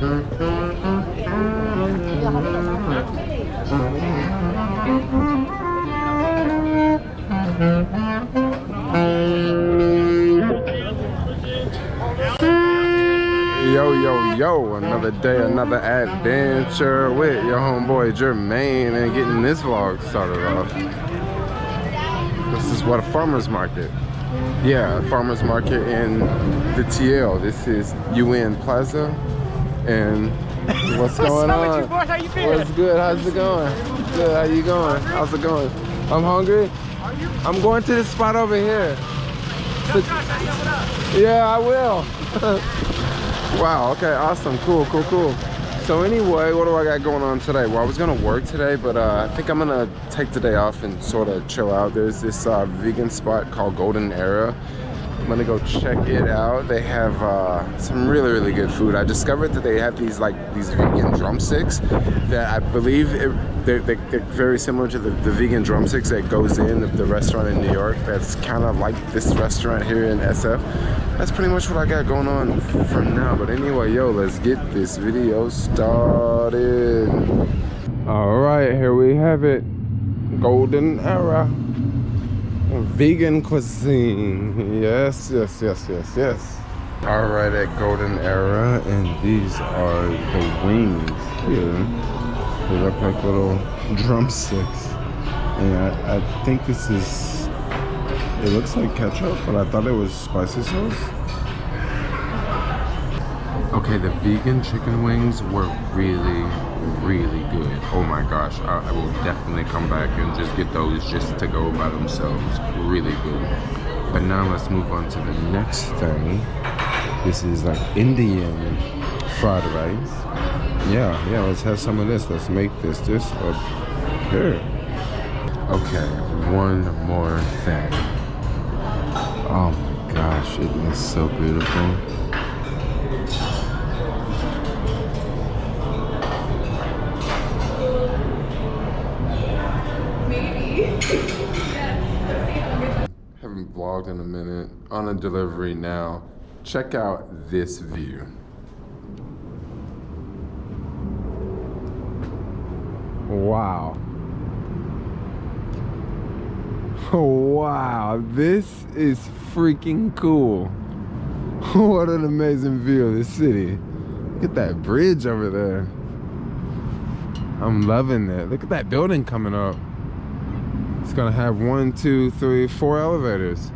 Yo, another day, another adventure with your homeboy Jermaine, and getting this vlog started off. This is what a farmer's market. Yeah, a farmer's market in the TL. This is UN Plaza. And what's going on? How you feeling? What's good? How's it going? Good. How you going? How's it going? I'm hungry. I'm going to this spot over here. Yeah, I will. Wow, okay, awesome, cool. So anyway, what do I got going on today? Well, I was gonna work today, but I think I'm gonna take the day off and sort of chill out. There's this vegan spot called Golden Era. I'm gonna go check it out. They have some really good food. I discovered that they have these vegan drumsticks that I believe they're very similar to the vegan drumsticks that goes in the restaurant in New York. That's kind of like this restaurant here in SF. That's pretty much what I got going on for now. But anyway, yo, let's get this video started. All right, here we have it. Golden Era. Vegan cuisine. Yes. All right, at Golden Era, and these are the wings here. They look like little drumsticks. And I think this is, it looks like ketchup, but I thought it was spicy sauce. Okay, the vegan chicken wings were really good. Oh my gosh, I will definitely come back and just get those just to go by themselves. Really good. But now let's move on to the next thing. This is like Indian fried rice. Yeah, let's have some of this. Let's make this up here. Okay, one more thing. Oh my gosh, it is so beautiful. Haven't vlogged in a minute. On a delivery now. Check out this view. Wow. Wow, this is freaking cool. What an amazing view of the city. Look at that bridge over there. I'm loving it. Look at that building coming up. It's gonna have 1, 2, 3, 4 elevators.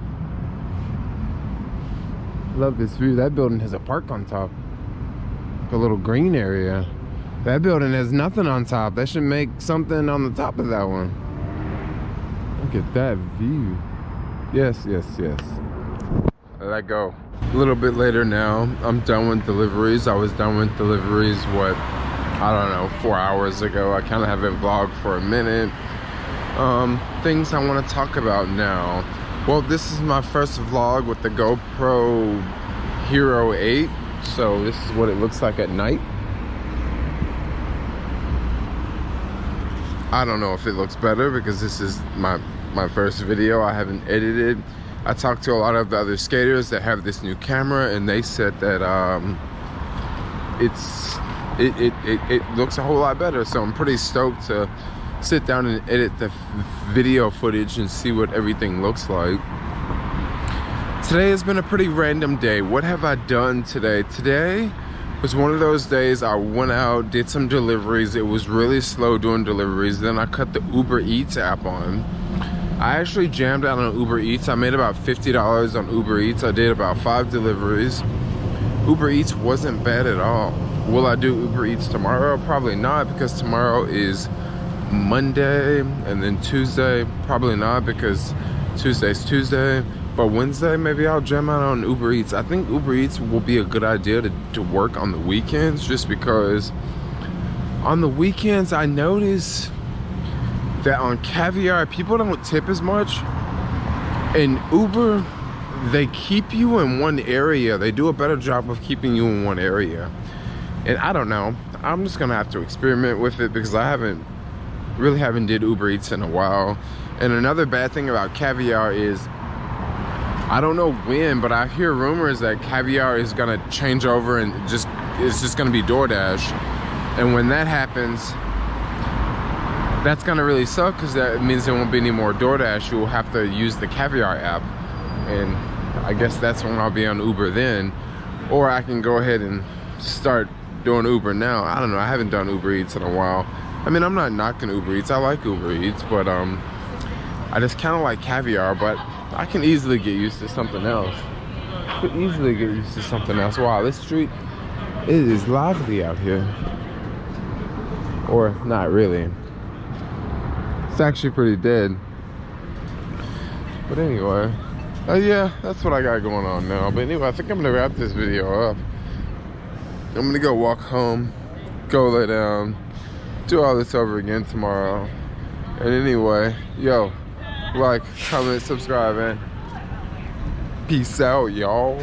Love this view. That building has a park on top. Like a little green area. That building has nothing on top. That should make something on the top of that one. Look at that view. Yes. Let go. A little bit later now. I'm done with deliveries. I was done with deliveries, what, I don't know, 4 hours ago. I kind of haven't vlogged for a minute. Things I want to talk about now. Well, this is my first vlog with the GoPro Hero 8. So this is what it looks like at night. I don't know if it looks better because this is my first video. I haven't edited. I talked to a lot of the other skaters that have this new camera, and they said that it looks a whole lot better. So I'm pretty stoked to sit down and edit the video footage and see what everything looks like. Today has been a pretty random day. What have I done today? Today was one of those days I went out, did some deliveries. It was really slow doing deliveries. Then I cut the Uber Eats app on. I actually jammed out on Uber Eats. I made about $50 on Uber Eats. I did about 5 deliveries. Uber Eats wasn't bad at all. Will I do Uber Eats tomorrow? Probably not, because tomorrow is Monday, and then Tuesday probably not, because Tuesday's Tuesday. But Wednesday maybe I'll jam out on Uber Eats. I think Uber Eats will be a good idea to work on the weekends, just because on the weekends I notice that on Caviar people don't tip as much. In Uber, they keep you in one area. They do a better job of keeping you in one area. And I don't know, I'm just gonna have to experiment with it, because I really haven't did Uber Eats in a while. And another bad thing about Caviar is, I don't know when, but I hear rumors that Caviar is gonna change over and just it's just gonna be DoorDash. And when that happens, that's gonna really suck, because that means there won't be any more DoorDash. You'll have to use the Caviar app, and I guess that's when I'll be on Uber then. Or I can go ahead and start doing Uber now. I don't know, I haven't done Uber Eats in a while. I mean, I'm not knocking Uber Eats, I like Uber Eats, but I just kind of like Caviar. But I can easily get used to something else. Wow, this street, it is lively out here. Or not really. It's actually pretty dead. But anyway, yeah, that's what I got going on now. But anyway, I think I'm gonna wrap this video up. I'm gonna go walk home, go lay down, do all this over again tomorrow. And anyway, yo, like, comment, subscribe, and peace out, y'all.